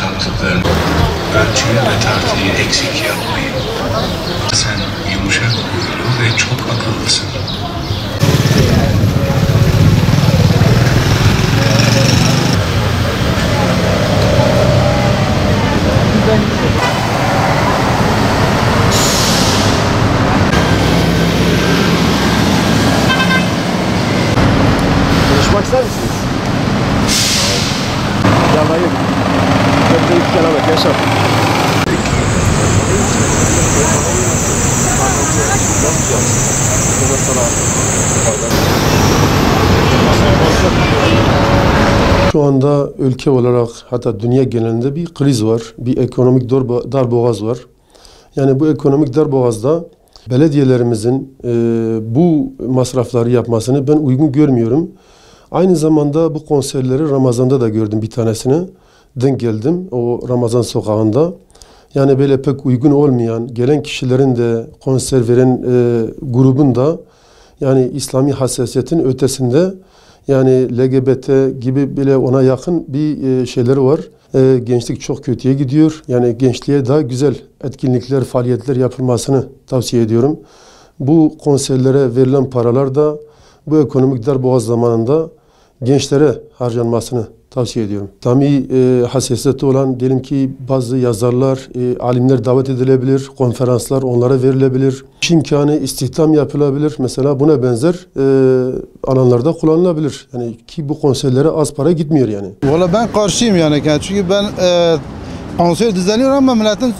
yaptıklarını ölçüyü ve tartıyı eksik yapmayın. Sen yumuşak huylu ve çok akıllısın. Konuşmak ister misiniz? Yanayım. Köprüyü kelamet yaşa. Şu anda ülke olarak hatta dünya genelinde bir kriz var. Bir ekonomik darboğaz var. Yani bu ekonomik darboğazda belediyelerimizin bu masrafları yapmasını ben uygun görmüyorum. Aynı zamanda bu konserleri Ramazan'da da gördüm bir tanesini. Denk geldim o Ramazan sokağında. Yani böyle pek uygun olmayan, gelen kişilerin de konser veren grubun da yani İslami hassasiyetin ötesinde yani LGBT gibi bile ona yakın bir şeyleri var. Gençlik çok kötüye gidiyor. Yani gençliğe daha güzel etkinlikler, faaliyetler yapılmasını tavsiye ediyorum. Bu konserlere verilen paralar da bu ekonomik darboğaz zamanında gençlere harcanmasını tavsiye ediyorum. İslami hassasiyeti olan diyelim ki bazı yazarlar, alimler davet edilebilir, konferanslar onlara verilebilir. İş imkanı, istihdam yapılabilir. Mesela buna benzer alanlarda kullanılabilir. Yani ki bu konserlere az para gitmiyor yani. Valla ben karşıyım yani. Çünkü ben konser düzenliyor ama milletin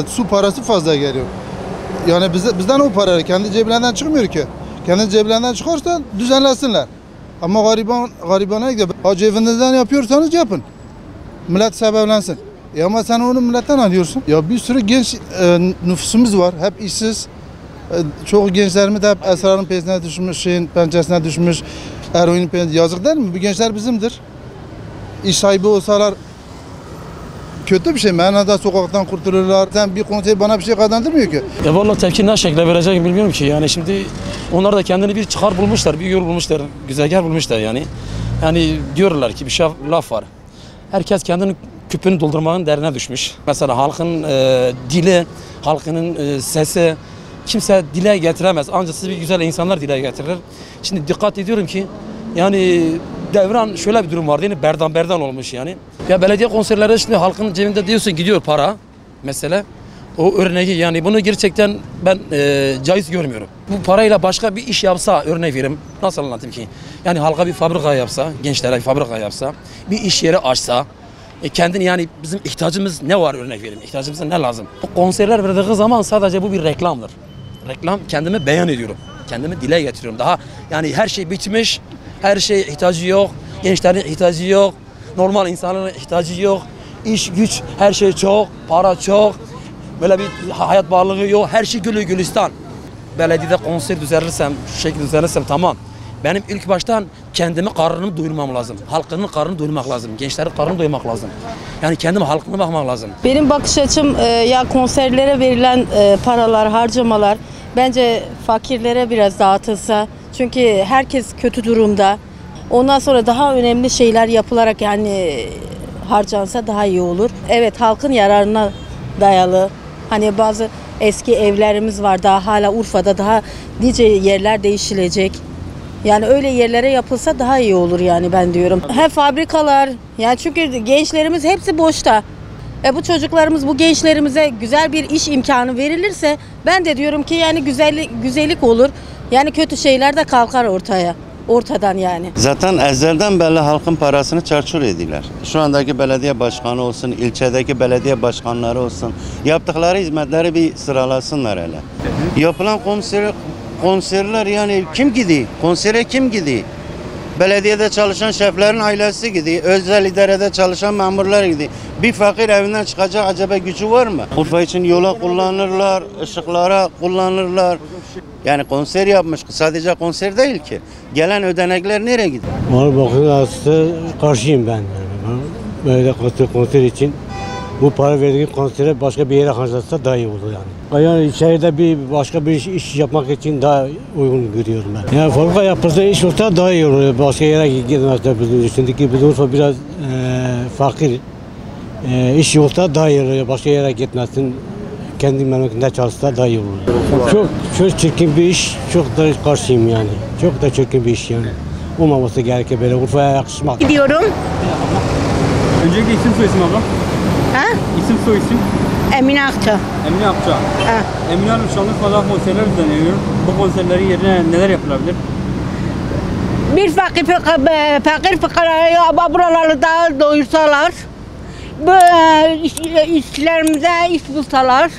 su parası fazla geliyor. Yani bizden o para kendi cebinden çıkmıyor ki. Kendi cebinden çıkarsa düzenlesinler. Ama garibana gidiyor. Hacı evinizden yapıyorsanız yapın. Millet sebeplensin. Ama sen onu milletten alıyorsun. Ya bir sürü genç nüfusumuz var. Hep işsiz. Çoğu gençlerimiz de hep esrarın peşine düşmüş, şeyin pençesine düşmüş. Eroinin peşine. Yazık değil mi? Bu gençler bizimdir. İş sahibi olsalar kötü bir şey. Menada sokaktan kurtulurlar. Sen bir konser bana bir şey kazandırmıyor ki. Ya vallahi tepki ne şekilde vereceğimi bilmiyorum ki. Yani şimdi onlar da kendini bir çıkar bulmuşlar, bir yol bulmuşlar, güzergah bulmuşlar yani. Yani diyorlar ki bir şey laf var. Herkes kendinin küpünü doldurmanın derdine düşmüş. Mesela halkın dili, halkının sesi kimse dile getiremez. Ancak siz bir güzel insanlar dile getirir. Şimdi dikkat ediyorum ki yani devran şöyle bir durum var yani berdan olmuş yani. Ya belediye konserleri şimdi halkın cebinde diyorsun gidiyor para mesela. O örneği yani bunu gerçekten ben caiz görmüyorum. Bu parayla başka bir iş yapsa örnek vereyim. Nasıl anlatayım ki? Yani halka bir fabrika yapsa, gençlere bir fabrika yapsa, bir iş yeri açsa, kendini yani bizim ihtiyacımız ne var örnek vereyim. İhtiyacımıza ne lazım? Bu konserler verdiği zaman sadece bu bir reklamdır. Reklam kendimi beyan ediyorum. Kendimi dile getiriyorum. Daha yani her şey bitmiş, her şeye ihtiyacı yok, gençlerin ihtiyacı yok, normal insanların ihtiyacı yok, iş güç her şey çok, para çok. Böyle bir hayat bağlılığı yok. Her şey gülü gülistan. Belediyede konser düzenlersem, şu şekilde düzenlersem tamam. Benim ilk baştan kendimi karnımı doyurmam lazım. Halkının karnını doyurmak lazım. Gençlerin karnını doyurmak lazım. Yani kendim halkına bakmak lazım. Benim bakış açım ya konserlere verilen paralar, harcamalar bence fakirlere biraz dağıtılsa. Çünkü herkes kötü durumda. Ondan sonra daha önemli şeyler yapılarak yani harcansa daha iyi olur. Evet halkın yararına dayalı. Hani bazı eski evlerimiz var daha hala Urfa'da daha nice yerler değişilecek. Yani öyle yerlere yapılsa daha iyi olur yani ben diyorum. Hem fabrikalar yani çünkü gençlerimiz hepsi boşta. Bu çocuklarımız bu gençlerimize güzel bir iş imkanı verilirse ben de diyorum ki yani güzellik olur. Yani kötü şeyler de kalkar ortadan yani. Zaten ezelden beri halkın parasını çarçur ediyorlar. Şu andaki belediye başkanı olsun, ilçedeki belediye başkanları olsun. Yaptıkları hizmetleri bir sıralasınlar hele. Yapılan konserler yani kim gidiyor? Konsere kim gidiyor? Belediyede çalışan şeflerin ailesi gidiyor. Özel idarede çalışan memurlar gidiyor. Bir fakir evinden çıkacak acaba gücü var mı? Urfa için yola kullanırlar, ışıklara kullanırlar. Yani konser yapmış. Sadece konser değil ki. Gelen ödenekler nereye gidiyor? Bana bakılırsa karşıyım ben. Böyle konser için bu para verdiği konsere başka bir yere harcatsa daha iyi olur yani. Yani içeride başka bir iş yapmak için daha uygun görüyorum ben. Yani fabrika yapılsa iş olsa daha iyi olur. Başka yere gitmez. Şimdiki bir Urfa biraz fakir. İş yoksa daha iyi olur. Başka yere gitmesin. Kendi memleketinde çalışsa daha iyi olur. Çok çirkin bir iş. Çok da karşıyım yani. Çok da çirkin bir iş yani. Olmaması gerekir böyle. Urfa'ya yakışmaz. Gidiyorum. Öncelikle isim soy isim ablam. Ha? İsim soy isim. Emine Akça. Emine Akça. Ha. Emine Hanım Şanlıurfa'da konserler düzenleniyor. Bu konserlerin yerine neler yapılabilir? Bir fakir fıkarayı buraları da doyursalar, bu işçilerimize iş bulsalar,